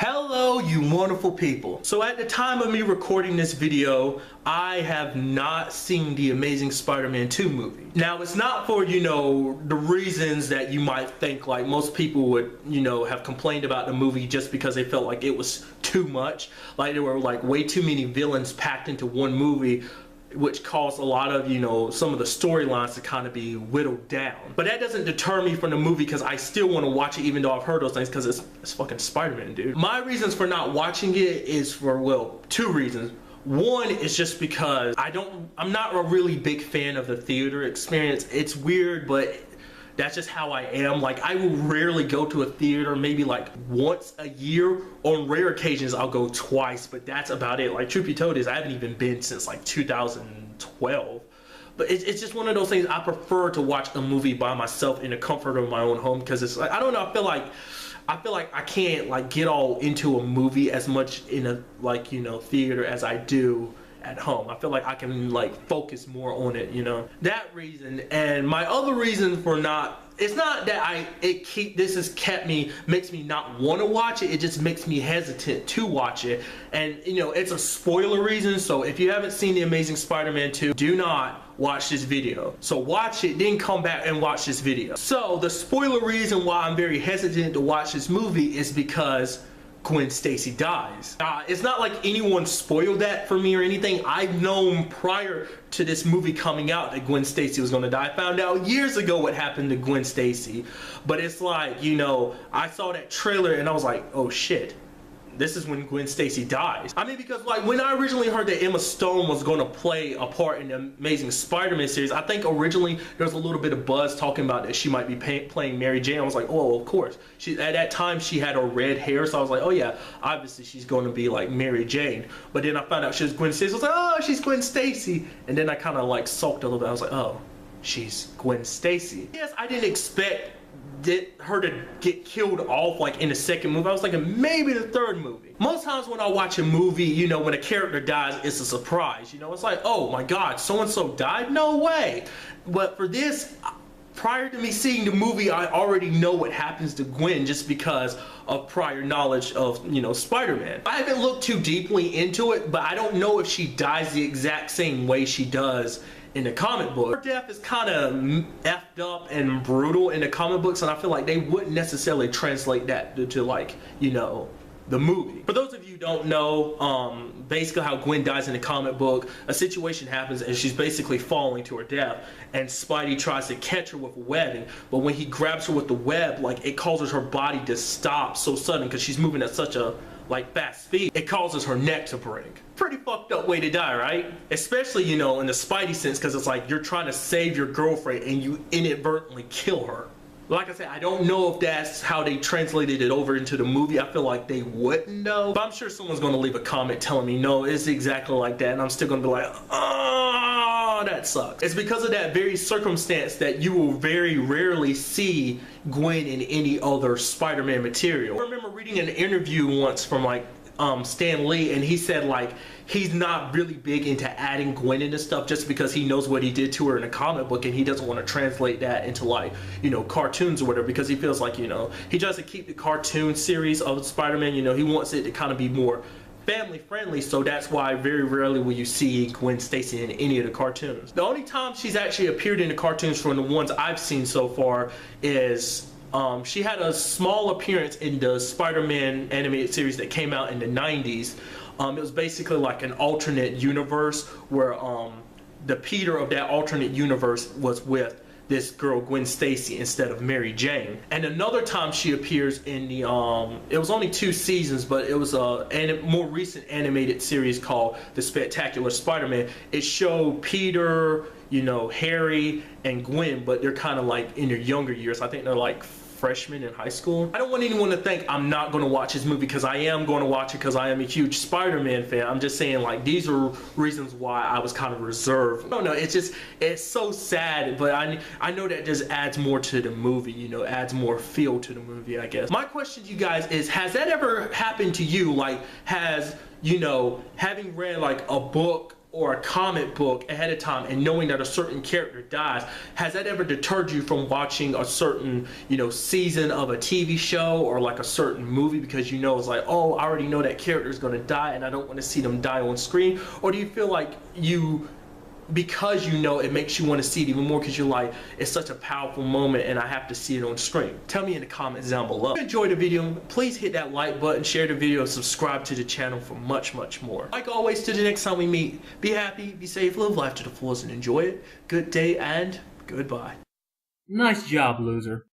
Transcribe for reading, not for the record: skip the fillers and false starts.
Hello, you wonderful people. So at the time of me recording this video, I have not seen the Amazing Spider-Man 2 movie. Now, it's not for, the reasons that you might think, like most people would, have complained about the movie just because they felt like it was too much. Like there were like way too many villains packed into one movie, which caused a lot of, some of the storylines to kind of be whittled down. But that doesn't deter me from the movie because I still want to watch it even though I've heard those things because it's fucking Spider-Man, dude. My reasons for not watching it is for, well, two reasons. One is just because I'm not a really big fan of the theater experience. It's weird, but that's just how I am. Like, I will rarely go to a theater, maybe like once a year. On rare occasions, I'll go twice, but that's about it. Like, truth be told is I haven't even been since like 2012. But it's just one of those things. I prefer to watch a movie by myself in the comfort of my own home because it's like, I don't know, I feel like I can't like get all into a movie as much in a theater as I do at home. I feel like I can like focus more on it, That reason. And my other reason for it's not that makes me not want to watch it. It just makes me hesitant to watch it. And it's a spoiler reason. So if you haven't seen The Amazing Spider-Man 2, do not watch this video. So watch it, then come back and watch this video. So the spoiler reason why I'm very hesitant to watch this movie is because Gwen Stacy dies. It's not like anyone spoiled that for me or anything. I've known prior to this movie coming out that Gwen Stacy was gonna die. I found out years ago what happened to Gwen Stacy. But it's like, I saw that trailer and I was like, oh shit. This is when Gwen Stacy dies. I mean, because like when I originally heard that Emma Stone was going to play a part in the Amazing Spider-Man series, I think originally there was a little bit of buzz talking about that she might be playing Mary Jane. I was like, oh, of course. At that time she had her red hair, so I was like, oh yeah, obviously she's going to be like Mary Jane. But then I found out she was Gwen Stacy. I was like, oh, she's Gwen Stacy. And then I kind of like sulked a little bit. I was like, oh, she's Gwen Stacy. Yes, I didn't expect her to get killed off like in the second movie. I was thinking maybe the third movie. Most times when I watch a movie, when a character dies, it's a surprise. It's like, oh my god, so-and-so died? No way. But for this, prior to me seeing the movie, I already know what happens to Gwen just because of prior knowledge of, Spider-Man. I haven't looked too deeply into it, but I don't know if she dies the exact same way she does in the comic book. Her death is kind of effed up and brutal in the comic books, and I feel like they wouldn't necessarily translate that to like, the movie. For those of you who don't know, basically how Gwen dies in the comic book, a situation happens and she's basically falling to her death, and Spidey tries to catch her with webbing, but when he grabs her with the web, like it causes her body to stop so sudden because she's moving at such a fast speed, it causes her neck to break. Pretty fucked up way to die, right? Especially, in the Spidey sense, because it's like you're trying to save your girlfriend and you inadvertently kill her. Like I said, I don't know if that's how they translated it over into the movie. I feel like they wouldn't know. But I'm sure someone's going to leave a comment telling me, no, it's exactly like that. And I'm still going to be like, oh, that sucks. It's because of that very circumstance that you will very rarely see Gwen in any other Spider-Man material. I remember reading an interview once from Stan Lee, and he said he's not really big into adding Gwen into stuff just because he knows what he did to her in a comic book and he doesn't want to translate that into cartoons or whatever, because he feels like he tries to keep the cartoon series of Spider-Man, he wants it to kind of be more family friendly, so that's why very rarely will you see Gwen Stacy in any of the cartoons. The only time she's actually appeared in the cartoons from the ones I've seen so far is she had a small appearance in the Spider-Man animated series that came out in the 90s. It was basically like an alternate universe where the Peter of that alternate universe was with this girl Gwen Stacy instead of Mary Jane. And another time she appears in the it was only 2 seasons, but it was a more recent animated series called The Spectacular Spider-Man. It showed Peter, Harry and Gwen, but they're kind of like in their younger years. I think they're like freshmen in high school. I don't want anyone to think I'm not going to watch this movie, because I am going to watch it because I am a huge Spider-Man fan. I'm just saying, like, these are reasons why I was kind of reserved. No, it's so sad, but I know that just adds more to the movie, adds more feel to the movie, I guess. My question to you guys is, has that ever happened to you? Like, has, having read like a book or a comic book ahead of time and knowing that a certain character dies, has that ever deterred you from watching a certain, you know, season of a TV show or like a certain movie because you know it's like, oh, I already know that character is going to die and I don't want to see them die on screen? Or do you feel like because you know, it makes you want to see it even more because you're like, it's such a powerful moment and I have to see it on screen? Tell me in the comments down below. If you enjoyed the video, please hit that like button, share the video, and subscribe to the channel for much more. Like always, till the next time we meet, be happy, be safe, live life to the fullest, and enjoy it. Good day and goodbye. Nice job, loser.